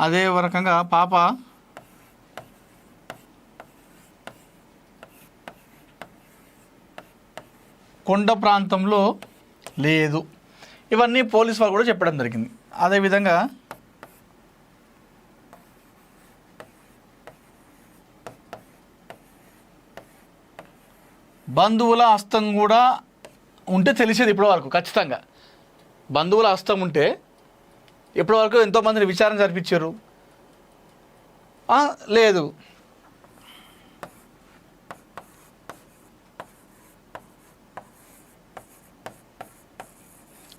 అదే రకంగా పాప కొండ ప్రాంతంలో లేదు. ఇవన్నీ పోలీస్ వాళ్ళు కూడా చెప్పడం జరిగింది. అదేవిధంగా బంధువుల హస్తం కూడా ఉంటే తెలిసేది ఇప్పటి వరకు. ఖచ్చితంగా బంధువుల హస్తం ఉంటే ఇప్పటి వరకు ఎంతోమందిని విచారణ జరిపించారు. లేదు,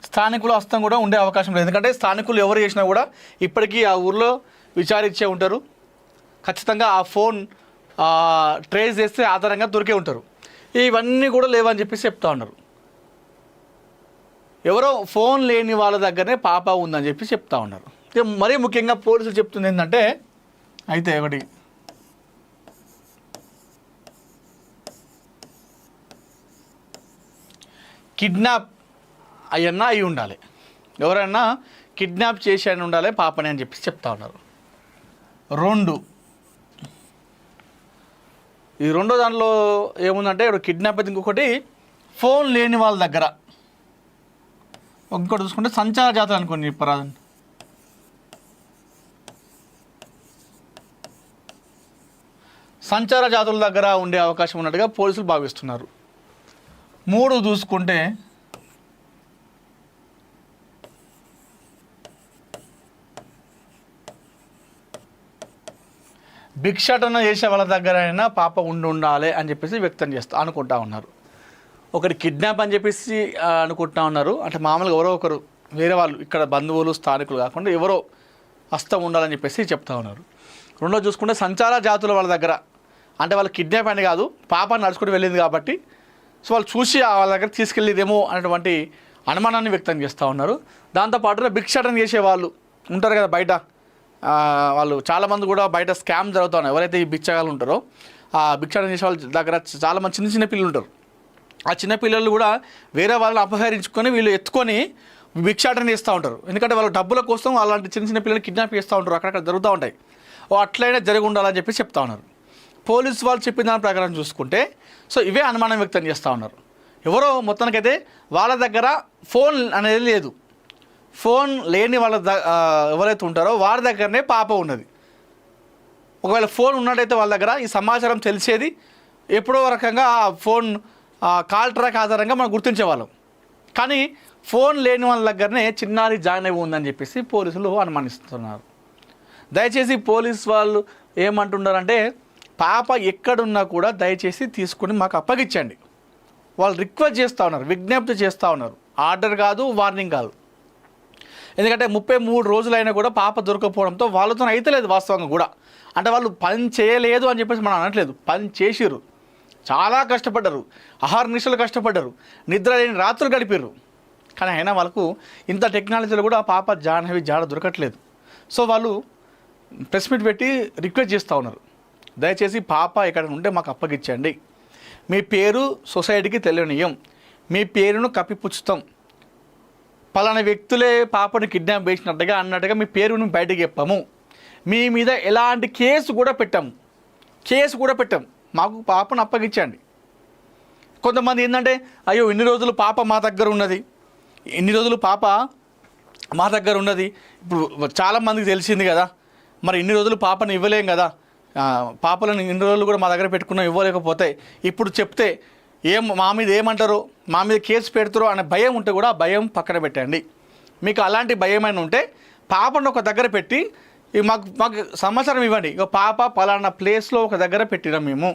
స్థానికుల హస్తం కూడా ఉండే అవకాశం లేదు. ఎందుకంటే స్థానికులు ఎవరు చేసినా కూడా ఇప్పటికీ ఆ ఊర్లో విచారించే ఉంటారు. ఖచ్చితంగా ఆ ఫోన్ ట్రేస్ చేస్తే ఆధారంగా దొరికే ఉంటారు. ఇవన్నీ కూడా లేవని చెప్పేసి చెప్తా ఉన్నారు. ఎవరో ఫోన్ లేని వాళ్ళ దగ్గరనే పాప ఉందని చెప్పి చెప్తా ఉన్నారు. మరీ ముఖ్యంగా పోలీసులు చెప్తుంది ఏంటంటే, అయితే ఒకటి కిడ్నాప్ అయ్యన్నా అయి ఉండాలి, ఎవరైనా కిడ్నాప్ చేసి అని ఉండాలి పాపని అని చెప్పి చెప్తా ఉన్నారు. ఈ రెండో దాంట్లో ఏముందంటే ఇప్పుడు కిడ్నాప్ అయితే, ఇంకొకటి ఫోన్ లేని వాళ్ళ దగ్గర, ఇంకోటి చూసుకుంటే సంచార జాతర అనుకోండి చెప్పరాదండి. సంచార జాతుల దగ్గర ఉండే అవకాశం ఉన్నట్టుగా పోలీసులు భావిస్తున్నారు. 3 చూసుకుంటే భిక్షాటన చేసే వాళ్ళ దగ్గరైనా పాప ఉండాలి అని చెప్పేసి వ్యక్తం అనుకుంటా ఉన్నారు. ఒకటి కిడ్నాప్ అని చెప్పేసి అనుకుంటా ఉన్నారు. అంటే మామూలుగా ఎవరో ఒకరు వేరే వాళ్ళు, ఇక్కడ బంధువులు స్థానికులు కాకుండా ఎవరో హస్తం ఉండాలని చెప్పేసి చెప్తా ఉన్నారు. రెండో చూసుకుంటే సంచార జాతుల వాళ్ళ దగ్గర, అంటే వాళ్ళు కిడ్నాప్ అని కాదు, పాప నడుచుకుంటూ వెళ్ళింది కాబట్టి సో వాళ్ళు చూసి వాళ్ళ దగ్గర తీసుకెళ్ళేదేమో అనేటువంటి అనుమానాన్ని వ్యక్తం చేస్తూ ఉన్నారు. దాంతోపాటుగా భిక్షాటన చేసే వాళ్ళు ఉంటారు కదా బయట, వాళ్ళు చాలామంది కూడా బయట స్కామ్ జరుగుతూ ఉన్నాయి. ఎవరైతే ఈ బిచ్చగాళ్ళు ఉంటారో ఆ భిక్షాటన చేసే వాళ్ళ దగ్గర చాలామంది చిన్న చిన్న పిల్లలు ఉంటారు. ఆ చిన్న పిల్లలు కూడా వేరే వాళ్ళని అపహరించుకొని వీళ్ళు ఎత్తుకొని భిక్షాటన చేస్తూ ఉంటారు. ఎందుకంటే వాళ్ళ డబ్బుల కోసం అలాంటి చిన్న చిన్న పిల్లలు కిడ్నాప్ చేస్తూ ఉంటారు. అక్కడక్కడ జరుగుతూ ఉంటాయి. అట్లయినా జరిగి ఉండాలని చెప్పి చెప్తా ఉన్నారు. పోలీసు వాళ్ళు చెప్పిన దాని ప్రకారం చూసుకుంటే సో ఇవే అనుమానం వ్యక్తం చేస్తూ ఉన్నారు. ఎవరో మొత్తానికైతే వాళ్ళ దగ్గర ఫోన్ అనేది లేదు. ఫోన్ లేని వాళ్ళ ఎవరైతే ఉంటారో వారి దగ్గరనే పాప ఉన్నది. ఒకవేళ ఫోన్ ఉన్నట్టయితే వాళ్ళ దగ్గర ఈ సమాచారం తెలిసేది ఎప్పుడో రకంగా ఫోన్ కాల్ ట్రాక్ ఆధారంగా మనం గుర్తించేవాళ్ళం. కానీ ఫోన్ లేని వాళ్ళ దగ్గరనే చిన్నారి జాయిన్ అయి ఉందని చెప్పేసి పోలీసులు అనుమానిస్తున్నారు. దయచేసి పోలీసు వాళ్ళు ఏమంటున్నారంటే, పాప ఎక్కడున్నా కూడా దయచేసి తీసుకుని మాకు అప్పగించండి. వాళ్ళు రిక్వెస్ట్ చేస్తూ ఉన్నారు, విజ్ఞప్తి చేస్తూ ఉన్నారు. ఆర్డర్ కాదు, వార్నింగ్ కాదు. ఎందుకంటే 33 రోజులైనా కూడా పాప దొరకపోవడంతో వాళ్ళతో అయితలేదు వాస్తవంగా కూడా. అంటే వాళ్ళు పని చేయలేదు అని చెప్పేసి మనం అనట్లేదు, పని చేసిర్రు, చాలా కష్టపడ్డారు, అహర్నిశలు కష్టపడ్డారు, నిద్ర లేని రాత్రులు గడిపారు. కానీ అయినా వాళ్ళకు ఇంత టెక్నాలజీలో కూడా పాప జాడ దొరకట్లేదు. సో వాళ్ళు ప్రెస్ మీట్ పెట్టి రిక్వెస్ట్ చేస్తూ ఉన్నారు, దయచేసి పాప ఎక్కడ ఉంటే మాకు అప్పగించండి. మీ పేరు సొసైటీకి తెలియనియం, మీ పేరును కప్పిపుచ్చుతాం, పలానా వ్యక్తులే పాపను కిడ్నాప్ చేసినట్టుగా అన్నట్టుగా మీ పేరును బయటకు చెప్పాము, మీ మీద ఎలాంటి కేసు కూడా పెట్టాం, మాకు పాపను అప్పగించండి. కొంతమంది ఏంటంటే, అయ్యో ఇన్ని రోజులు పాప మా దగ్గర ఉన్నది, ఇప్పుడు చాలామందికి తెలిసింది కదా, మరి ఇన్ని రోజులు పాపను ఇవ్వలేం కదా, పాపలను ఇన్ని రోజులు కూడా మా దగ్గర పెట్టుకున్నాం, ఇవ్వలేకపోతే ఇప్పుడు చెప్తే మా మీద ఏమంటారో, మా మీద కేసు పెడతారో అనే భయం ఉంటే కూడా ఆ భయం పక్కన పెట్టండి. మీకు అలాంటి భయమైనా ఉంటే పాపను ఒక దగ్గర పెట్టి మాకు సమాచారం ఇవ్వండి. ఇక పాప పలానా ప్లేస్లో ఒక దగ్గర పెట్టినాం, మేము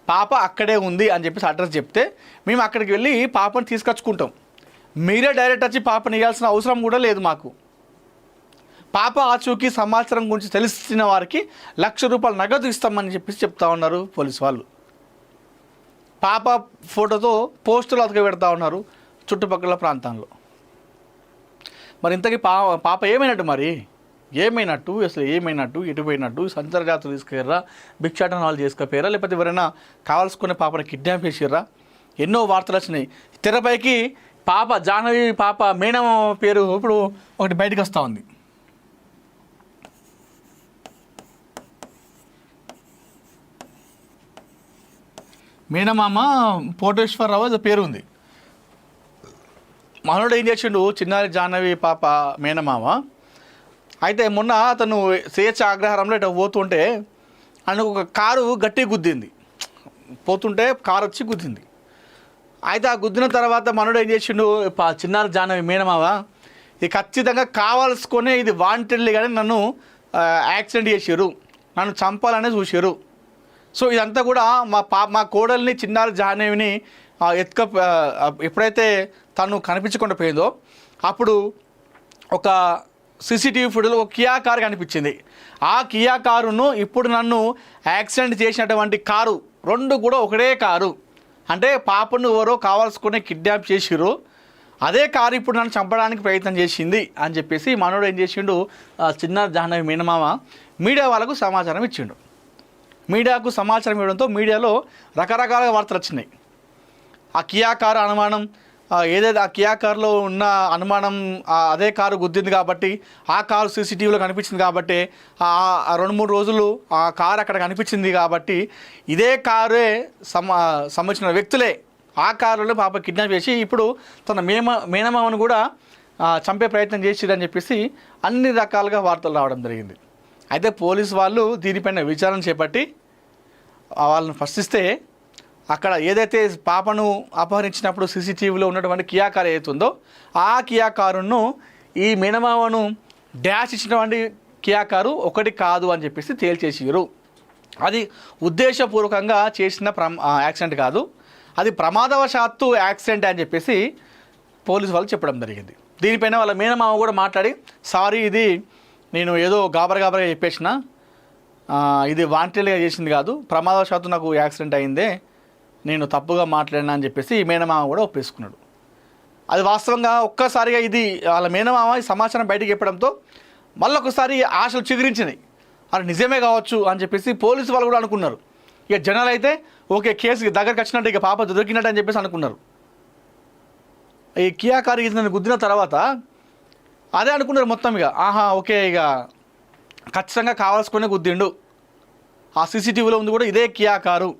పాప అక్కడే ఉంది అని చెప్పేసి అడ్రస్ చెప్తే మేము అక్కడికి వెళ్ళి పాపను తీసుకొచ్చుకుంటాం. మీరే డైరెక్ట్ వచ్చి పాపను ఇవ్వాల్సిన అవసరం కూడా లేదు మాకు. పాప ఆచూకీ సమాచారం గురించి తెలిసిన వారికి ₹1,00,000 నగదు ఇస్తామని చెప్పేసి చెప్తా ఉన్నారు పోలీసు వాళ్ళు. పాప ఫోటోతో పోస్టులు అతక పెడతా ఉన్నారు చుట్టుపక్కల ప్రాంతాల్లో. మరి ఇంతకీ పాప ఏమైనట్టు అసలు ఎటు పోయినట్టు? సంచార జాతులు తీసుకెళ్ళరా, భిక్షాటన వాళ్ళు చేసుకపోయారా, లేకపోతే ఎవరైనా కావాల్సుకునే పాపని కిడ్నాప్ చేసిర్రా? ఎన్నో వార్తలు వచ్చినాయి. తెరపైకి పాప జాహ్నవి పాప మేనమ పేరు ఇప్పుడు ఒకటి బయటకు వస్తూ ఉంది. మేనమామ కోటేశ్వరరావు అది పేరు ఉంది. మనోడు ఏం చేసిండు, చిన్నారి జాహ్నవి పాప మేనమామ. అయితే మొన్న అతను స్వేచ్ఛ ఆగ్రహారంలో ఇట్లా పోతుంటే ఆయనకు ఒక కారు గట్టి గుద్దింది. పోతుంటే కారు వచ్చి గుద్దింది. అయితే ఆ గుద్దిన తర్వాత మనోడు ఏం చేసిండు, చిన్నారి జాహ్నవి మేనమామ ఇది ఖచ్చితంగా కావాల్సుకొనే ఇది వాంటెడ్లీ కానీ నన్ను యాక్సిడెంట్ చేసారు, నన్ను చంపాలనే చూసారు. సో ఇదంతా కూడా మా కోడల్ని చిన్నారి జాహ్నవిని ఎప్పుడైతే తను కనిపించకుండా పోయిందో అప్పుడు ఒక సీసీటీవీ ఫుటేజ్లో ఒక కియా కారు కనిపించింది. ఆ కియా కారును ఇప్పుడు నన్ను యాక్సిడెంట్ చేసినటువంటి కారు రెండు కూడా ఒకటే కారు. అంటే పాపను ఎవరో కావాల్సుకునే కిడ్నాప్ చేసిరు, అదే కారు ఇప్పుడు నన్ను చంపడానికి ప్రయత్నం చేసింది అని చెప్పేసి మనోడు ఏం చేసిండు, చిన్నారి జాహ్నవి మేనమామ మీడియా వాళ్ళకు సమాచారం ఇచ్చిండు. మీడియాకు సమాచారం ఇవ్వడంతో మీడియాలో రకరకాల వార్తలు వచ్చినాయి. ఆ కియా కారు అనుమానం ఏదైతే ఆ కియా కారులో ఉన్న అనుమానం అదే కారు గుద్దింది కాబట్టి ఆ కారు సీసీటీవీలో కనిపించింది కాబట్టి 2-3 రోజులు ఆ కారు అక్కడ కనిపించింది కాబట్టి ఇదే కారే సంబంధించిన వ్యక్తులే ఆ కారులో పాప కిడ్నాప్ చేసి ఇప్పుడు తన మేనమామను కూడా చంపే ప్రయత్నం చేసిరని చెప్పేసి అన్ని రకాలుగా వార్తలు రావడం జరిగింది. అయితే పోలీసు వాళ్ళు దీనిపైన విచారణ చేపట్టి వాళ్ళని ప్రశ్నిస్తే అక్కడ ఏదైతే పాపను అపహరించినప్పుడు సీసీటీవీలో ఉన్నటువంటి కియా కారు ఏదైతుందో ఆ కియా కారును ఈ మేనమామను డ్యాష్ ఇచ్చినటువంటి కియా కారు ఒకటి కాదు అని చెప్పేసి తేల్చేసిరు. అది ఉద్దేశపూర్వకంగా చేసిన యాక్సిడెంట్ కాదు, అది ప్రమాదవశాత్తు యాక్సిడెంట్ అని చెప్పేసి పోలీసు వాళ్ళు చెప్పడం జరిగింది. దీనిపైన వాళ్ళ మేనమామ కూడా మాట్లాడి సారీ ఇది నేను ఏదో గాబరగా చెప్పేసిన, ఇది వాంటెడ్గా చేసింది కాదు, ప్రమాదవశాత్తు నాకు యాక్సిడెంట్ అయిందే, నేను తప్పుగా మాట్లాడినా అని చెప్పేసి మేనమామ కూడా ఒప్పేసుకున్నాడు. అది వాస్తవంగా ఒక్కసారిగా ఇది వాళ్ళ మేనమామ ఈ సమాచారం బయటకు చెప్పడంతో మళ్ళొకసారి ఆశలు చిగురించినాయి. అది నిజమే కావచ్చు అని చెప్పేసి పోలీసు వాళ్ళు కూడా అనుకున్నారు. ఇక జనాలు అయితే ఓకే కేసు దగ్గరకు వచ్చినట్టు ఇక పాప దొరికినట్టు అని చెప్పేసి అనుకున్నారు. ఈ కియా కారు ఇది గుద్దిన తర్వాత అదే అనుకున్నారు మొత్తం. ఇక ఓకే ఇక ఖచ్చితంగా కావాల్సుకునే గుద్దిండు, ఆ సీసీటీవీలో ఉంది కూడా ఇదే కియా కారు,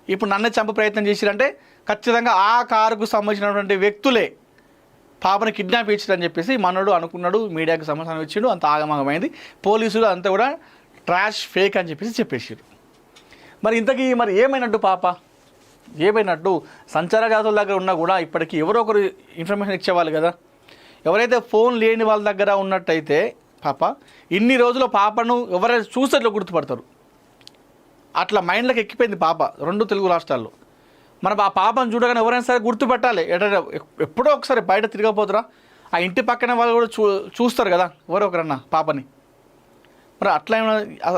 ఇప్పుడు నన్నే చంప ప్రయత్నం చేసిరంటే ఖచ్చితంగా ఆ కారుకు సంబంధించినటువంటి వ్యక్తులే పాపని కిడ్నాప్ ఇచ్చారని చెప్పేసి మనోడు అనుకున్నాడు. మీడియాకి సమాచారం ఇచ్చిండు, అంత ఆగమాగమైంది. పోలీసులు అంతా కూడా ట్రాష్ ఫేక్ అని చెప్పేసి చెప్పేసారు. మరి ఇంతకీ మరి ఏమైనట్టు పాప ఏమైనట్టు? సంచార జాతుల దగ్గర ఉన్నా కూడా ఇప్పటికీ ఎవరో ఒకరు ఇన్ఫర్మేషన్ ఇచ్చేవాళ్ళు కదా. ఎవరైతే ఫోన్ లేని వాళ్ళ దగ్గర ఉన్నట్టయితే పాప ఇన్ని రోజుల పాపను ఎవరైనా చూసేట్లో గుర్తుపడతారు. అట్లా మైండ్లోకి ఎక్కిపోయింది పాప 2 తెలుగు రాష్ట్రాల్లో. మనం ఆ పాపను చూడగానే ఎవరైనా సరే గుర్తుపెట్టాలి. ఎప్పుడో ఒకసారి బయట తిరగపోతురా ఆ ఇంటి పక్కన వాళ్ళు కూడా చూస్తారు కదా ఎవరో ఒకరన్నా పాపని. మరి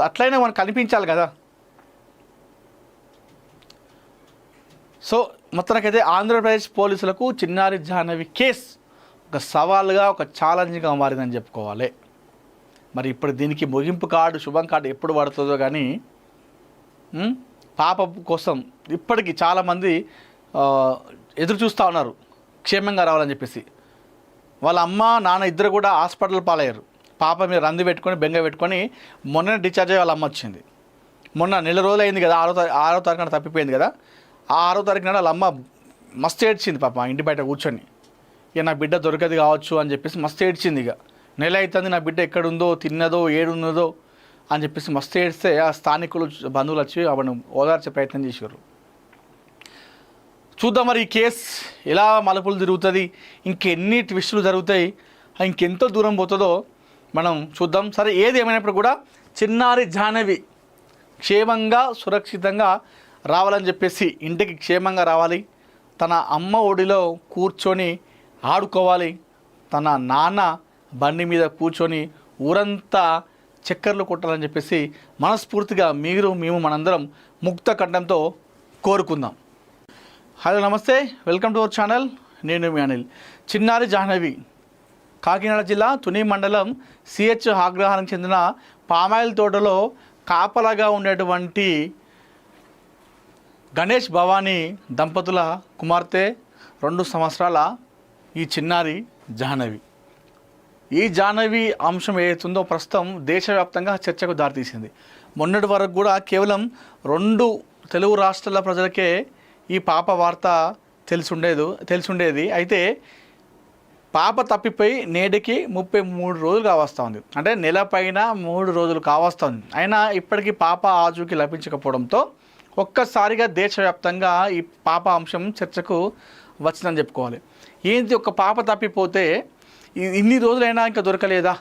అట్లయినా మనకు కనిపించాలి కదా. సో మొత్తానికైతే ఆంధ్రప్రదేశ్ పోలీసులకు చిన్నారి జాహ్నవి కేసు ఒక సవాల్గా ఒక ఛాలెంజ్గా మారిందని చెప్పుకోవాలి. మరి ఇప్పుడు దీనికి ముగింపు కార్డు శుభం కార్డు ఎప్పుడు పడుతుందో కానీ పాప కోసం ఇప్పటికీ చాలామంది ఎదురు చూస్తూ ఉన్నారు క్షేమంగా రావాలని చెప్పేసి. వాళ్ళ అమ్మ నాన్న ఇద్దరు కూడా హాస్పిటల్ పాలయ్యారు. పాప మీద రంది పెట్టుకొని బెంగ పెట్టుకొని మొన్న డిశ్చార్జ్ అయ్యి వాళ్ళ అమ్మ వచ్చింది. మొన్న నెల రోజులు అయింది కదా, 6వ తారీఖున తప్పిపోయింది కదా. ఆ 6వ తారీఖున వాళ్ళ అమ్మ మస్తు ఏడ్చింది పాప ఇంటి బయట కూర్చొని. ఇక నా బిడ్డ దొరకదు కావచ్చు అని చెప్పేసి మస్తు ఏడ్చింది. ఇక నెల అవుతుంది నా బిడ్డ ఎక్కడుందో తిన్నదో ఏడున్నదో అని చెప్పేసి మస్తు ఏడిస్తే ఆ స్థానికులు బంధువులు వచ్చి ఆవిడను ఓదార్చే ప్రయత్నం చేశారు. చూద్దాం మరి ఈ కేసు ఎలా మలుపులు తిరుగుతుంది, ఇంకెన్ని ట్విస్టులు జరుగుతాయి, ఇంకెంతో దూరం పోతుందో మనం చూద్దాం. సరే ఏది ఏమైనప్పుడు కూడా చిన్నారి జాహ్నవి క్షేమంగా సురక్షితంగా రావాలని చెప్పేసి ఇంటికి క్షేమంగా రావాలి, తన అమ్మ ఒడిలో కూర్చొని ఆడుకోవాలి, తన నాన్న బండి మీద కూర్చొని ఊరంతా చక్కర్లు కొట్టాలని చెప్పేసి మనస్ఫూర్తిగా మేము మనందరం ముక్త కంఠంతో కోరుకుందాం. హలో నమస్తే, వెల్కమ్ టు అవర్ ఛానల్. నేను మీ అనిల్. చిన్నారి జాహ్నవి కాకినాడ జిల్లా తుని మండలం సిహెచ్ ఆగ్రహానికి చెందిన పామాయిల్ తోటలో కాపలాగా ఉండేటువంటి గణేష్ భవానీ దంపతుల కుమార్తె 2 సంవత్సరాల ఈ చిన్నారి జాహ్నవి. ఈ జాహ్నవి అంశం ఏదైతుందో ప్రస్తుతం దేశవ్యాప్తంగా చర్చకు దారితీసింది. మొన్నటి వరకు కూడా కేవలం 2 తెలుగు రాష్ట్రాల ప్రజలకే ఈ పాప వార్త తెలిసుండేది. అయితే పాప తప్పిపోయి నేటికి 33 రోజులు కావస్తూ ఉంది. అంటే నెల పైన 3 రోజులు కావస్తుంది. అయినా ఇప్పటికీ పాప ఆచూకీ లభించకపోవడంతో ఒక్కసారిగా దేశవ్యాప్తంగా ఈ పాప అంశం చర్చకు వచ్చిందని చెప్పుకోవాలి. ఏంటి, ఒక పాప తప్పిపోతే ఇన్ని రోజులైనా ఇంకా దొరకలేదా?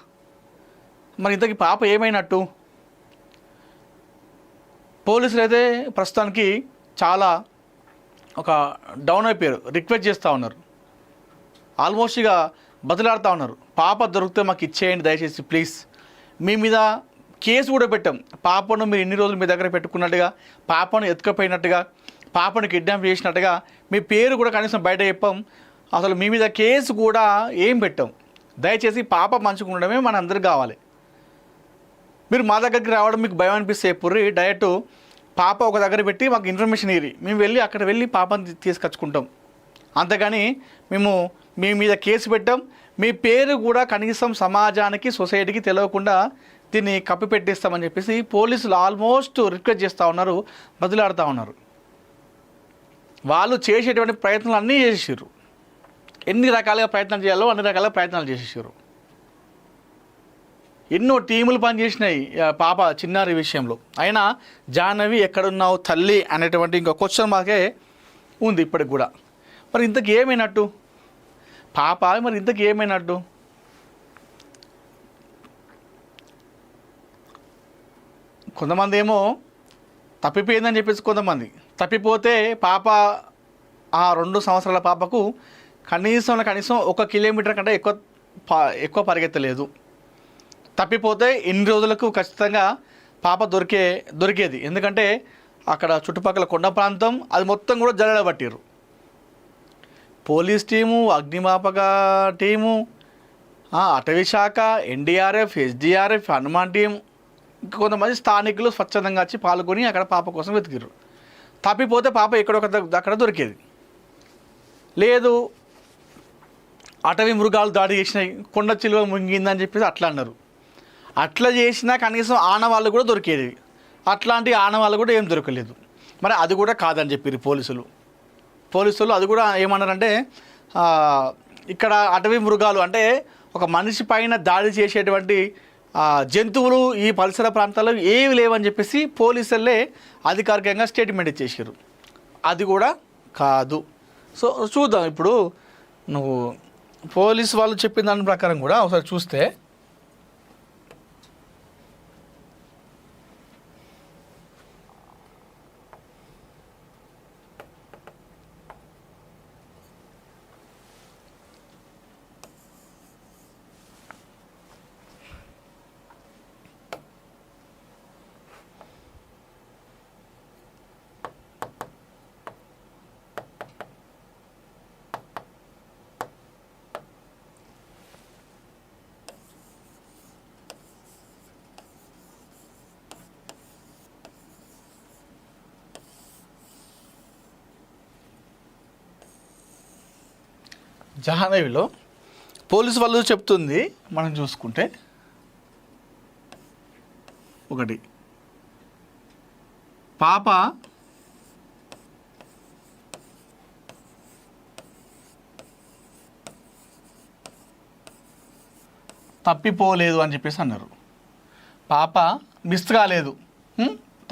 మరి ఇంతకీ పాప ఏమైనట్టు? పోలీసులు అయితే ప్రస్తుతానికి చాలా ఒక డౌన్ అయిపోయారు. రిక్వెస్ట్ చేస్తూ ఉన్నారు, ఆల్మోస్ట్ ఇక బదిలాడుతూ ఉన్నారు. పాప దొరికితే మాకు ఇచ్చేయండి దయచేసి ప్లీజ్. మీ మీద కేసు కూడా పెట్టాం. పాపను మీరు ఇన్ని రోజులు మీ దగ్గర పెట్టుకున్నట్టుగా, పాపను ఎత్తుకపోయినట్టుగా, పాపను కిడ్నాప్ చేసినట్టుగా మీ పేరు కూడా కనీసం బయట చెప్పాం. అసలు మీ మీద కేసు కూడా ఏం పెట్టాం. దయచేసి పాప మంచిగా ఉండడమే మన అందరికి కావాలి. మీరు మా దగ్గరికి రావడం మీకు భయం అనిపిస్తే ఎప్పుడు డైరెక్ట్ పాప ఒక దగ్గర పెట్టి మాకు ఇన్ఫర్మేషన్ ఇరి, మేము వెళ్ళి అక్కడ వెళ్ళి పాపను తీసుకొచ్చుకుంటాం. అంతేగాని మేము మీ మీద కేసు పెట్టాం, మీ పేరు కూడా కనీసం సమాజానికి సొసైటీకి తెలియకుండా దీన్ని కప్పిపెట్టేస్తామని చెప్పేసి పోలీసులు ఆల్మోస్ట్ రిక్వెస్ట్ చేస్తూ ఉన్నారు, బదులాడుతూ ఉన్నారు. వాళ్ళు చేసేటువంటి ప్రయత్నాలు అన్నీ చేసేసారు. ఎన్ని రకాలుగా ప్రయత్నాలు చేయాలో అన్ని రకాలుగా ప్రయత్నాలు చేసేసారు. ఎన్నో టీములు పనిచేసినాయి పాప చిన్నారి విషయంలో. అయినా జాహ్నవి ఎక్కడున్నావు తల్లి అనేటువంటి ఇంకో క్వశ్చన్ మార్కే ఉంది ఇప్పటికి కూడా. మరి ఇంతకు ఏమైనట్టు పాప? మరి ఇంతకు ఏమైనట్టు? కొంతమంది ఏమో తప్పిపోయిందని చెప్పేసి, కొంతమంది తప్పిపోతే పాప ఆ 2 సంవత్సరాల పాపకు కనీసం 1 కిలోమీటర్ కంటే ఎక్కువ పరిగెత్తలేదు. తప్పిపోతే ఇన్ని రోజులకు ఖచ్చితంగా పాప దొరికేది. ఎందుకంటే అక్కడ చుట్టుపక్కల కొండ ప్రాంతం అది మొత్తం కూడా జల్లెడబట్టిర్రు. పోలీస్ టీము, అగ్నిమాపక టీము, అటవీ శాఖ, ఎన్డీఆర్ఎఫ్, ఎస్డీఆర్ఎఫ్, హనుమాన్ టీం, ఇంకా కొంతమంది స్థానికులు స్వచ్ఛందంగా వచ్చి పాల్గొని అక్కడ పాప కోసం వెతికిర్రు. తప్పిపోతే పాప అక్కడ దొరికేది. లేదు అటవీ మృగాలు దాడి చేసినాయి, కొండ చిలువ ముంగిందని చెప్పేసి అట్లా అన్నారు. అట్లా చేసినా కనీసం ఆనవాళ్ళు కూడా దొరికేది. అట్లాంటి ఆనవాళ్ళు కూడా ఏం దొరకలేదు. మరి అది కూడా కాదని చెప్పారు పోలీసులు. అది కూడా ఏమన్నారంటే ఇక్కడ అటవీ మృగాలు అంటే ఒక మనిషి పైన దాడి చేసేటువంటి జంతువులు ఈ పరిసర ప్రాంతాల్లో ఏవి లేవని చెప్పేసి పోలీసులే అధికారికంగా స్టేట్మెంట్ ఇచ్చేసారు. అది కూడా కాదు. సో చూద్దాం, ఇప్పుడు నువ్వు పోలీసు వాళ్ళు చెప్పిన దాని ప్రకారం కూడా ఒకసారి చూస్తే జాహ్నవిలో పోలీసు వాళ్ళు చెప్తుంది మనం చూసుకుంటే, ఒకటి పాప తప్పిపోలేదు అని చెప్పేసి అన్నారు. పాప మిస్ కాలేదు,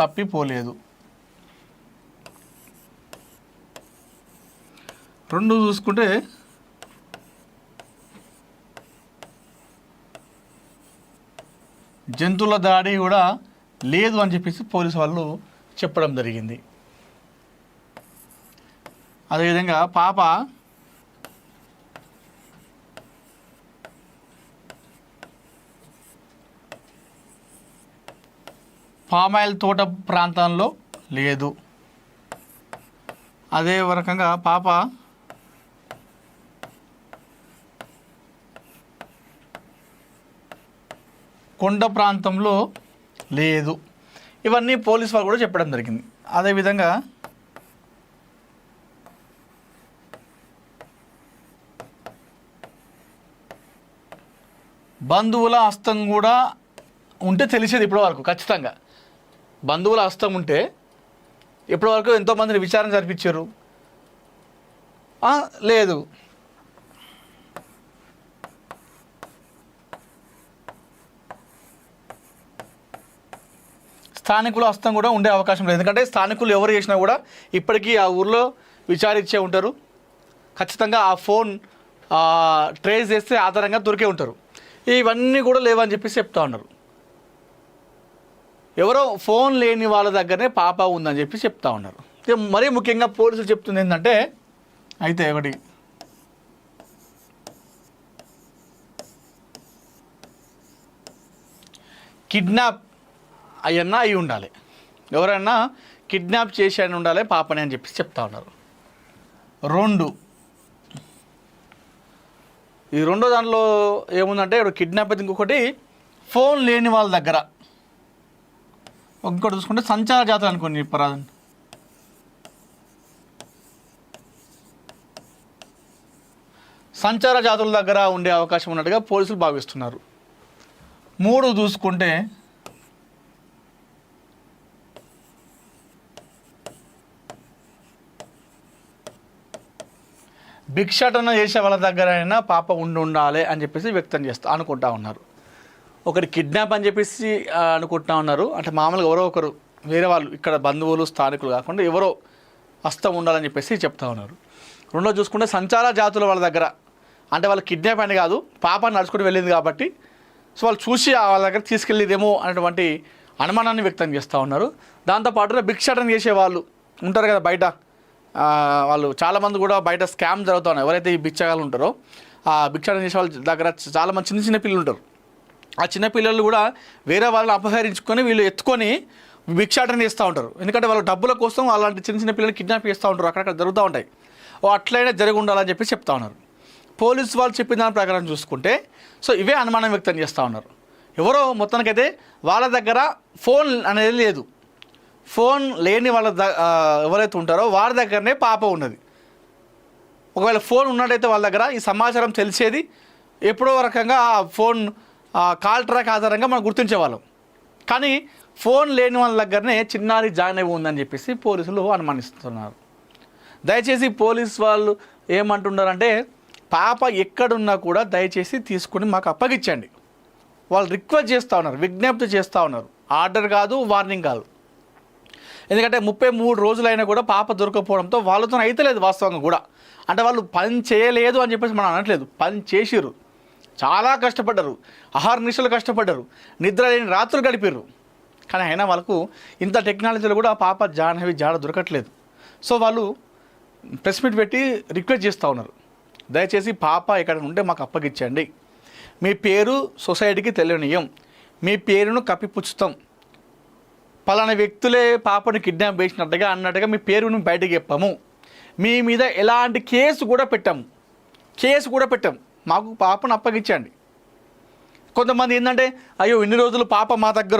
తప్పిపోలేదు. 2 చూసుకుంటే జంతువుల దాడి కూడా లేదు అని చెప్పేసి పోలీసు వాళ్ళు చెప్పడం జరిగింది. అదేవిధంగా పాప పామాయిల్ తోట ప్రాంతంలో లేదు. అదే రకంగా పాప కొండ ప్రాంతంలో లేదు. ఇవన్నీ పోలీసు వాళ్ళు కూడా చెప్పడం జరిగింది. అదేవిధంగా బంధువుల హస్తం కూడా ఉంటే తెలిసేది ఇప్పటి వరకు ఖచ్చితంగా. బంధువుల హస్తం ఉంటే ఇప్పటి వరకు ఎంతోమందిని విచారణ జరిపించారు. లేదు, స్థానికుల హస్తం కూడా ఉండే అవకాశం లేదు. ఎందుకంటే స్థానికులు ఎవరు చేసినా కూడా ఇప్పటికీ ఆ ఊర్లో విచారించే ఉంటారు. ఖచ్చితంగా ఆ ఫోన్ ట్రేస్ చేస్తే ఆధారంగా దొరికే ఉంటారు. ఇవన్నీ కూడా లేవని చెప్పేసి చెప్తా ఉన్నారు. ఎవరో ఫోన్ లేని వాళ్ళ దగ్గరనే పాప ఉందని చెప్పి చెప్తా ఉన్నారు. మరీ ముఖ్యంగా పోలీసులు చెప్తుంది ఏంటంటే, అయితే ఒకటి కిడ్నాప్ అయ్యన్నా అయి ఉండాలి, ఎవరైనా కిడ్నాప్ చేసి అని ఉండాలి పాపని అని చెప్పి చెప్తా ఉన్నారు. ఈ రెండో దానిలో ఏముందంటే ఇప్పుడు కిడ్నాప్ అయితే ఇంకొకటి ఫోన్ లేని వాళ్ళ దగ్గర, ఇంకోటి చూసుకుంటే సంచార జాతర అనుకోండి పరాధన్, సంచార జాతుల దగ్గర ఉండే అవకాశం ఉన్నట్టుగా పోలీసులు భావిస్తున్నారు. 3 చూసుకుంటే భిక్షాటన చేసే వాళ్ళ దగ్గరైనా పాప ఉండాలి అని చెప్పేసి వ్యక్తం అనుకుంటా ఉన్నారు. ఒకటి కిడ్నాప్ అని చెప్పేసి అనుకుంటా ఉన్నారు. అంటే మామూలుగా ఎవరో ఒకరు వేరే వాళ్ళు ఇక్కడ బంధువులు స్థానికులు కాకుండా ఎవరో హస్తం ఉండాలని చెప్పేసి చెప్తా ఉన్నారు. రెండో చూసుకుంటే సంచార జాతుల వాళ్ళ దగ్గర, అంటే వాళ్ళు కిడ్నాప్ అని కాదు, పాప నడుచుకుంటూ వెళ్ళింది కాబట్టి సో వాళ్ళు చూసి వాళ్ళ దగ్గర తీసుకెళ్ళిదేమో అనేటువంటి అనుమానాన్ని వ్యక్తం చేస్తూ ఉన్నారు. దాంతోపాటుగా భిక్షాటన చేసే వాళ్ళు ఉంటారు కదా బయట, వాళ్ళు చాలామంది కూడా బయట స్కామ్ జరుగుతూ ఉన్నాయి. ఎవరైతే ఈ బిచ్చగాళ్ళు ఉంటారో ఆ భిక్షాటన చేసే వాళ్ళ దగ్గర చాలామంది చిన్న పిల్లలు ఉంటారు. ఆ చిన్న పిల్లలు కూడా వేరే వాళ్ళని అపహరించుకొని వీళ్ళు ఎత్తుకొని భిక్షాటన చేస్తూ ఉంటారు. ఎందుకంటే వాళ్ళ డబ్బుల కోసం అలాంటి చిన్న పిల్లలు కిడ్నాప్ చేస్తూ ఉంటారు, అక్కడక్కడ జరుగుతూ ఉంటాయి. అట్లయినా జరిగి ఉండాలని చెప్పి చెప్తా ఉన్నారు. పోలీసు వాళ్ళు చెప్పిన దాని ప్రకారం చూసుకుంటే సో ఇవే అనుమానం వ్యక్తం చేస్తూ ఉన్నారు. ఎవరో మొత్తానికైతే వాళ్ళ దగ్గర ఫోన్ అనేది లేదు, ఫోన్ లేని వాళ్ళ ఎవరైతే ఉంటారో వారి దగ్గరనే పాప ఉన్నది. ఒకవేళ ఫోన్ ఉన్నట్టయితే వాళ్ళ దగ్గర ఈ సమాచారం తెలిసేది ఎప్పుడో రకంగా ఆ ఫోన్ కాల్ ట్రాక్ ఆధారంగా మనం గుర్తించేవాళ్ళం. కానీ ఫోన్ లేని వాళ్ళ దగ్గరనే చిన్నారి జాయిన్ ఉందని చెప్పేసి పోలీసులు అనుమానిస్తున్నారు. దయచేసి పోలీసు వాళ్ళు ఏమంటున్నారంటే, పాప ఎక్కడున్నా కూడా దయచేసి తీసుకుని మాకు అప్పగించండి. వాళ్ళు రిక్వెస్ట్ చేస్తూ ఉన్నారు, విజ్ఞప్తి చేస్తూ ఉన్నారు. ఆర్డర్ కాదు, వార్నింగ్ కాదు. ఎందుకంటే 33 రోజులైనా కూడా పాప దొరకపోవడంతో వాళ్ళతో అయితలేదు వాస్తవంగా కూడా. అంటే వాళ్ళు పని చేయలేదు అని చెప్పేసి మనం అనట్లేదు, పని చేసిర్రు, చాలా కష్టపడ్డారు, అహర్నిశలు కష్టపడ్డారు, నిద్ర లేని రాత్రులు గడిపారు. కానీ అయినా వాళ్ళకు ఇంత టెక్నాలజీలో కూడా పాప జాడ దొరకట్లేదు. సో వాళ్ళు ప్రెస్ మీట్ పెట్టి రిక్వెస్ట్ చేస్తూ ఉన్నారు, దయచేసి పాప ఎక్కడ ఉంటే మాకు అప్పగించండి. మీ పేరు సొసైటీకి తెలియనియం, మీ పేరును కప్పిపుచ్చుతాం, పలానా వ్యక్తులే పాపను కిడ్నాప్ చేసినట్టుగా అన్నట్టుగా మీ పేరును బయటకు చెప్పాము, మీ మీద ఎలాంటి కేసు కూడా పెట్టాం, మాకు పాపను అప్పగించండి. కొంతమంది ఏంటంటే, అయ్యో ఇన్ని రోజులు పాప మా దగ్గర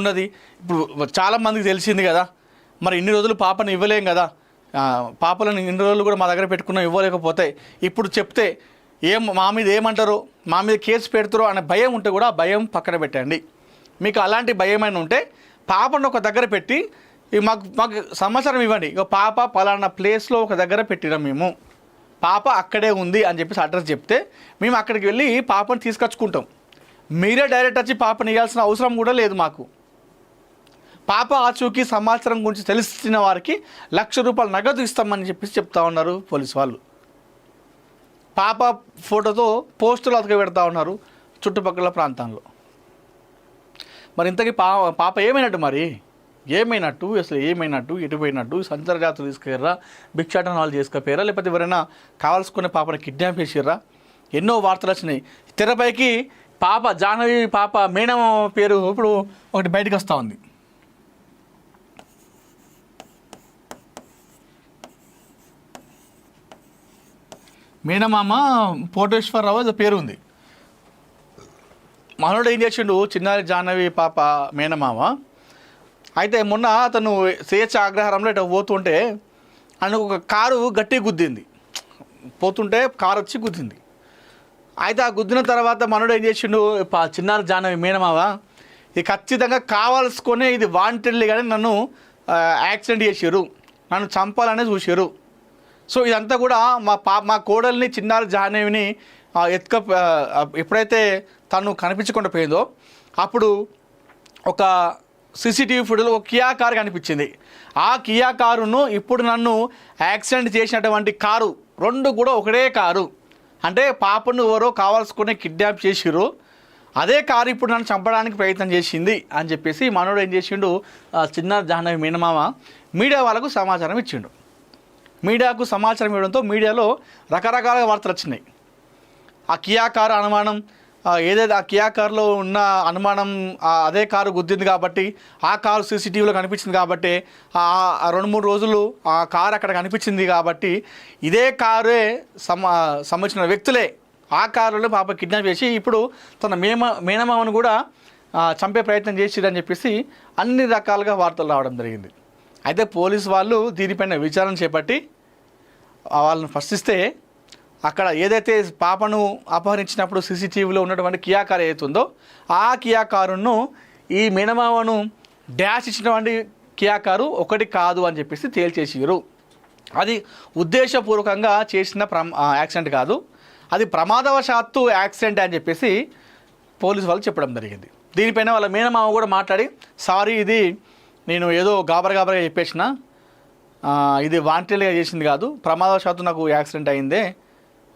ఉన్నది, ఇప్పుడు చాలామందికి తెలిసింది కదా, మరి ఇన్ని రోజులు పాపను ఇవ్వలేం కదా, పాపలను ఇన్ని రోజులు కూడా మా దగ్గర పెట్టుకున్నాం, ఇవ్వలేకపోతే ఇప్పుడు చెప్తే మా మీద ఏమంటారో, మా మీద కేసు పెడతారో అనే భయం ఉంటే కూడా ఆ భయం పక్కన పెట్టండి. మీకు అలాంటి భయమైనా ఉంటే పాపను ఒక దగ్గర పెట్టి మాకు సమాచారం ఇవ్వండి. ఇక పాప పలానా ప్లేస్లో ఒక దగ్గర పెట్టినాం, మేము పాప అక్కడే ఉంది అని చెప్పేసి అడ్రస్ చెప్తే మేము అక్కడికి వెళ్ళి పాపను తీసుకొచ్చుకుంటాం. మీరే డైరెక్ట్ వచ్చి పాపను ఇవ్వాల్సిన అవసరం కూడా లేదు మాకు. పాప ఆచూకీ సమాచారం గురించి తెలిసిన వారికి ₹1,00,000 నగదు ఇస్తామని చెప్పేసి చెప్తా ఉన్నారు పోలీసు వాళ్ళు. పాప ఫోటోతో పోస్టులు అతక పెడతా ఉన్నారు చుట్టుపక్కల ప్రాంతాల్లో. మరి ఇంతకీ పాప ఏమైనట్టు అసలు ఏమైనట్టు, ఎటుపోయినట్టు? సంచార జాతులు తీసుకెళ్ళరా, భిక్షాటన వాళ్ళు చేసుకపోయారా, లేకపోతే ఎవరైనా కావాల్సుకునే పాపని కిడ్నాప్ చేసిర్రా? ఎన్నో వార్తలు వచ్చినాయి తెరపైకి. జాహ్నవి పాప మేనమ్మ పేరు ఇప్పుడు ఒకటి బయటకు వస్తూ ఉంది. మేనమామ కోటేశ్వరరావు అది పేరు ఉంది. మనోడు ఏం చేసిండు, చిన్నారి జాహ్నవి పాప మేనమామ. అయితే మొన్న అతను స్వేచ్ఛ ఆగ్రహారంలో ఇట్లా పోతుంటే ఆయన ఒక కారు గట్టి గుద్దింది, పోతుంటే కారు వచ్చి గుద్దింది. అయితే ఆ గుద్దిన తర్వాత మనోడు ఏం చేసిండు, చిన్నారి జాహ్నవి మేనమావ ఇది ఖచ్చితంగా కావాల్సుకొనే ఇది వాంటెడ్లీ కానీ నన్ను యాక్సిడెంట్ చేసారు, నన్ను చంపాలనే చూసారు. సో ఇదంతా కూడా మా కోడల్ని చిన్నారి జాహ్నవిని ఎప్పుడైతే తను కనిపించకుండా పోయిందో అప్పుడు ఒక సీసీటీవీ ఫుటేజ్లో ఒక కియా కారు కనిపించింది. ఆ కియా కారును ఇప్పుడు నన్ను యాక్సిడెంట్ చేసినటువంటి కారు రెండు కూడా ఒకటే కారు. అంటే పాపను ఎవరో కావాల్సుకునే కిడ్నాప్ చేసిర్రు, అదే కారు ఇప్పుడు నన్ను చంపడానికి ప్రయత్నం చేసింది అని చెప్పేసి మనోడు ఏం చేసిండు, చిన్నారి జాహ్నవి మేనమామ మీడియా వాళ్ళకు సమాచారం ఇచ్చిండు. మీడియాకు సమాచారం ఇవ్వడంతో మీడియాలో రకరకాల వార్తలు వచ్చినాయి. ఆ కియా కారు అనుమానం ఏదైతే ఆ కియా కారులో ఉన్న అనుమానం అదే కారు గుద్దింది కాబట్టి ఆ కారు సీసీటీవీలో కనిపించింది కాబట్టి 2-3 రోజులు ఆ కారు అక్కడ కనిపించింది కాబట్టి ఇదే కారే సంబంధించిన వ్యక్తులే ఆ కారులో పాప కిడ్నాప్ చేసి ఇప్పుడు తన మేనమామను కూడా చంపే ప్రయత్నం చేసిరని చెప్పేసి అన్ని రకాలుగా వార్తలు రావడం జరిగింది. అయితే పోలీసు వాళ్ళు దీనిపైన విచారణ చేపట్టి వాళ్ళని ప్రశ్నిస్తే అక్కడ ఏదైతే పాపను అపహరించినప్పుడు సీసీటీవీలో ఉన్నటువంటి కియా కారు ఏదైతుందో ఆ కియా కారును ఈ మేనమామను డాష్ ఇచ్చినటువంటి కియా కారు ఒకటి కాదు అని చెప్పేసి తేల్చేసారు. అది ఉద్దేశపూర్వకంగా చేసిన యాక్సిడెంట్ కాదు, అది ప్రమాదవశాత్తు యాక్సిడెంట్ అని చెప్పేసి పోలీసు వాళ్ళు చెప్పడం జరిగింది. దీనిపైన వాళ్ళ మేనమామ కూడా మాట్లాడి సారీ ఇది నేను ఏదో గాబరగా చెప్పేసిన, ఇది వాంటెడ్గా చేసింది కాదు, ప్రమాదవశాత్తు నాకు యాక్సిడెంట్ అయిందే,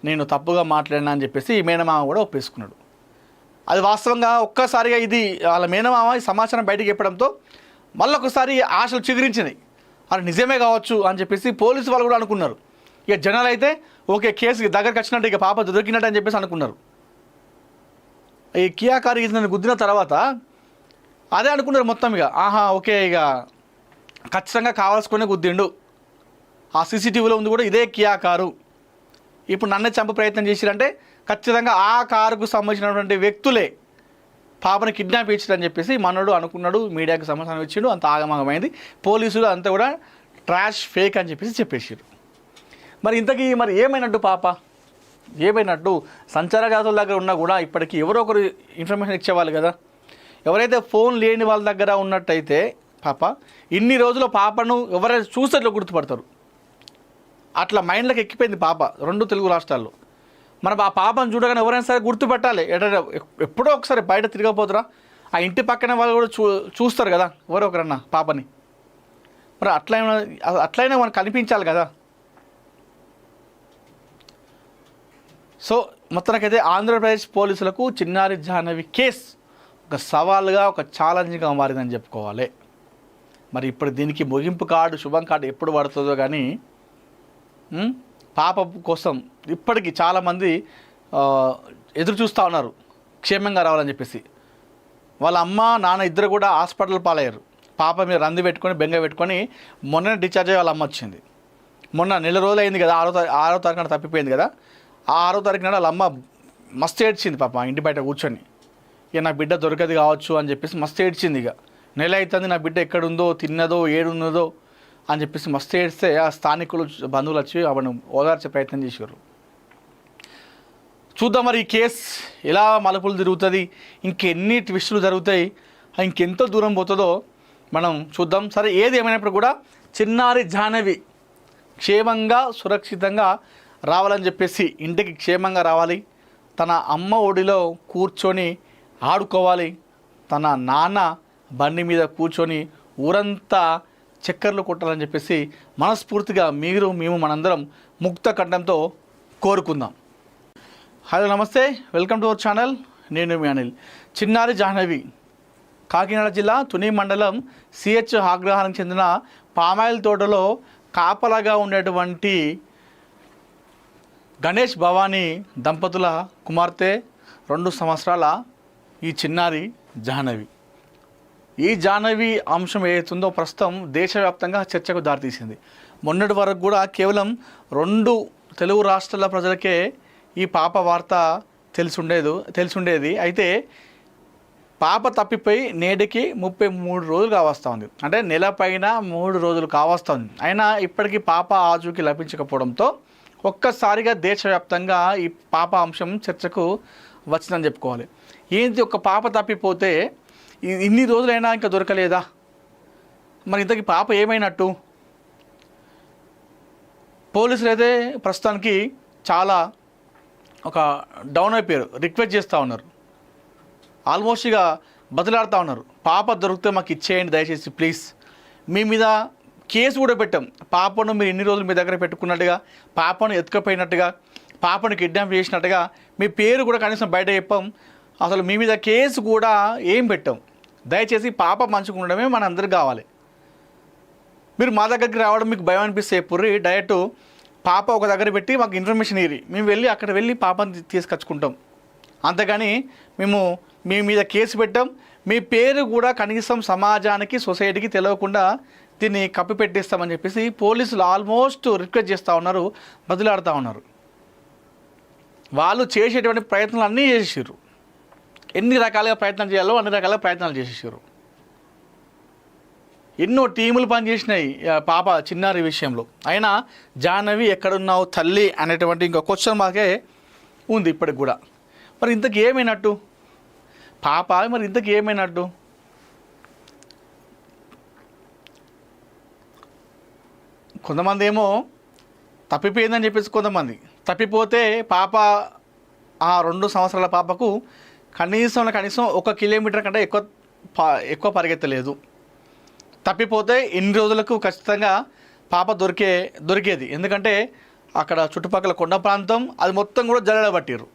నేను తప్పుగా మాట్లాడినా అని చెప్పేసి ఈ మేనమామ కూడా ఒప్పేసుకున్నాడు. అది వాస్తవంగా ఒక్కసారిగా ఇది వాళ్ళ మేనమామ ఈ సమాచారం బయటకు చెప్పడంతో మళ్ళొకసారి ఆశలు చిగురించినాయి, అది నిజమే కావచ్చు అని చెప్పేసి పోలీసు వాళ్ళు కూడా అనుకున్నారు. ఇక జనాలు అయితే ఓకే కేసు దగ్గరకు వచ్చినట్టు ఇక పాప దొరికినట్టు అని చెప్పేసి అనుకున్నారు. ఈ కియా కారు నన్ను గుద్దిన తర్వాత అదే అనుకున్నారు మొత్తం. ఇక ఓకే ఇక ఖచ్చితంగా కావాల్సుకునే గుద్దిండు, ఆ సీసీటీవీలో ఉంది కూడా ఇదే కియా కారు, ఇప్పుడు నన్నే చంప ప్రయత్నం చేసిరంటే ఖచ్చితంగా ఆ కారుకు సంబంధించినటువంటి వ్యక్తులే పాపని కిడ్నాప్ ఇచ్చారని చెప్పేసి మనోడు అనుకున్నాడు. మీడియాకి సమాచారం ఇచ్చిండు, అంత ఆగమాగమైంది. పోలీసులు అంతా కూడా ట్రాష్ ఫేక్ అని చెప్పేసి చెప్పేసారు. మరి ఇంతకీ మరి ఏమైనట్టు పాప ఏమైనట్టు? సంచార జాతుల దగ్గర ఉన్నా కూడా ఇప్పటికీ ఎవరో ఒకరు ఇన్ఫర్మేషన్ ఇచ్చేవాళ్ళు కదా. ఎవరైతే ఫోన్ లేని వాళ్ళ దగ్గర ఉన్నట్టయితే పాప ఇన్ని రోజుల పాపను ఎవరైనా చూస్తే గుర్తుపడతారు. అట్లా మైండ్లోకి ఎక్కిపోయింది పాప 2 తెలుగు రాష్ట్రాల్లో. మన ఆ పాపను చూడగానే ఎవరైనా సరే గుర్తుపెట్టాలి. ఎప్పుడో ఒకసారి బయట తిరగపోతురా ఆ ఇంటి పక్కన వాళ్ళు కూడా చూస్తారు కదా ఎవరో ఒకరన్నా పాపని. మరి అట్లయినా మనకు కనిపించాలి కదా. సో మొత్తానికైతే ఆంధ్రప్రదేశ్ పోలీసులకు చిన్నారి జాహ్నవి కేసు ఒక సవాల్గా ఒక ఛాలెంజ్గా మారిందని చెప్పుకోవాలి. మరి ఇప్పుడు దీనికి ముగింపు కార్డు శుభం కార్డు ఎప్పుడు పడుతుందో కానీ పాప కోసం ఇప్పటికీ చాలామంది ఎదురు చూస్తూ ఉన్నారు క్షేమంగా రావాలని చెప్పేసి. వాళ్ళ అమ్మ నాన్న ఇద్దరు కూడా హాస్పిటల్ పాలయ్యారు. పాప మీద రంది పెట్టుకొని బెంగ పెట్టుకొని మొన్న డిశ్చార్జ్ అయ్యి వాళ్ళ అమ్మ వచ్చింది. మొన్న 1 నెల రోజులు అయింది కదా, 6వ తారీఖున తప్పిపోయింది కదా. ఆ 6వ తారీఖు నాడు వాళ్ళ అమ్మ మస్తు ఏడ్చింది పాప ఇంటి బయట కూర్చొని. ఇక నా బిడ్డ దొరకదు కావచ్చు అని చెప్పేసి మస్తు ఏడ్చింది. ఇక నెల అవుతుంది నా బిడ్డ ఎక్కడుందో తిన్నదో ఏడున్నదో అని చెప్పేసి మస్తు ఏడిస్తే ఆ స్థానికులు బంధువులు వచ్చి ఆవిడను ఓదార్చే ప్రయత్నం చేశారు. చూద్దాం మరి ఈ కేసు ఎలా మలుపులు తిరుగుతుంది, ఇంకెన్ని ట్విస్టులు జరుగుతాయి, ఇంకెంతో దూరం పోతుందో మనం చూద్దాం. సరే ఏది ఏమైనప్పుడు కూడా చిన్నారి జాహ్నవి క్షేమంగా సురక్షితంగా రావాలని చెప్పేసి ఇంటికి క్షేమంగా రావాలి, తన అమ్మ ఒడిలో కూర్చొని ఆడుకోవాలి, తన నాన్న బండి మీద కూర్చొని ఊరంతా చక్కర్లు కొట్టాలని చెప్పేసి మనస్ఫూర్తిగా మేము మనందరం ముక్త కంఠంతో కోరుకుందాం. హలో నమస్తే, వెల్కమ్ టు అవర్ ఛానల్. నేను మీ అనిల్. చిన్నారి జాహ్నవి కాకినాడ జిల్లా తుని మండలం సిహెచ్ ఆగ్రహానికి చెందిన పామాయిల్ తోటలో కాపలాగా ఉండేటువంటి గణేష్ భవానీ దంపతుల కుమార్తె 2 సంవత్సరాల ఈ చిన్నారి జాహ్నవి. ఈ జాహ్నవి అంశం ఏదైతుందో ప్రస్తుతం దేశవ్యాప్తంగా చర్చకు దారితీసింది. మొన్నటి వరకు కూడా కేవలం 2 తెలుగు రాష్ట్రాల ప్రజలకే ఈ పాప వార్త తెలిసుండేది. అయితే పాప తప్పిపోయి నేటికి 33 రోజులు కావస్తూ ఉంది. అంటే నెల పైన 3 రోజులు కావస్తూ ఉంది. అయినా ఇప్పటికీ పాప ఆచూకీ లభించకపోవడంతో ఒక్కసారిగా దేశవ్యాప్తంగా ఈ పాప అంశం చర్చకు వచ్చిందని చెప్పుకోవాలి. ఏంటి ఒక పాప తప్పిపోతే ఇన్ని రోజులైనా ఇంకా దొరకలేదా? మరి ఇంతకీ పాప ఏమైనట్టు? పోలీసులు అయితే ప్రస్తుతానికి చాలా ఒక డౌన్ అయిపోయారు, రిక్వెస్ట్ చేస్తూ ఉన్నారు, ఆల్మోస్ట్ ఇక బదులాడుతూ ఉన్నారు. పాప దొరికితే మాకు ఇచ్చేయండి దయచేసి ప్లీజ్. మీ మీద కేసు కూడా పెట్టాం. పాపను మీరు ఇన్ని రోజులు మీ దగ్గర పెట్టుకున్నట్టుగా, పాపను ఎత్తుకపోయినట్టుగా, పాపను కిడ్నాప్ చేసినట్టుగా మీ పేరు కూడా కనీసం బయట చెప్పాం. అసలు మీ మీద కేసు కూడా ఏం పెట్టాం. దయచేసి పాప మంచిగా ఉండడమే మన అందరికి కావాలి. మీరు మా దగ్గరికి రావడం మీకు భయం అనిపిస్తే ఎప్పుడు డైరెక్ట్ పాప ఒక దగ్గర పెట్టి మాకు ఇన్ఫర్మేషన్ ఇరి, మేము వెళ్ళి అక్కడ వెళ్ళి పాపని తీసుకొచ్చుకుంటాం. అంతేగాని మేము మీ మీద కేసు పెట్టాం. మీ పేరు కూడా కనీసం సమాజానికి, సొసైటీకి తెలియకుండా దీన్ని కప్పి పెట్టేస్తామని చెప్పేసి పోలీసులు ఆల్మోస్ట్ రిక్వెస్ట్ చేస్తూ ఉన్నారు, బదులాడుతూ ఉన్నారు. వాళ్ళు చేసేటువంటి ప్రయత్నాలు అన్నీ చేసేసారు. ఎన్ని రకాలుగా ప్రయత్నాలు చేయాలో అన్ని రకాలుగా ప్రయత్నాలు చేసేసారు. ఎన్నో టీములు పనిచేసినాయి పాప చిన్నారి విషయంలో. అయినా జాహ్నవి ఎక్కడున్నావు తల్లి అనేటువంటి ఇంకో క్వశ్చన్ మార్కే ఉంది ఇప్పటికి కూడా. మరి ఇంతకు ఏమైనట్టు పాప? మరి ఇంతకు ఏమైనట్టు? కొంతమంది ఏమో తప్పిపోయిందని చెప్పేసి, కొంతమంది తప్పిపోతే పాప ఆ 2 సంవత్సరాల పాపకు కనీసం 1 కిలోమీటర్ కంటే ఎక్కువ పరిగెత్తలేదు. తప్పిపోతే ఇన్ని రోజులకు ఖచ్చితంగా పాప దొరికేది. ఎందుకంటే అక్కడ చుట్టుపక్కల కొండ ప్రాంతం అది మొత్తం కూడా జల్లెడ పట్టిర్రు.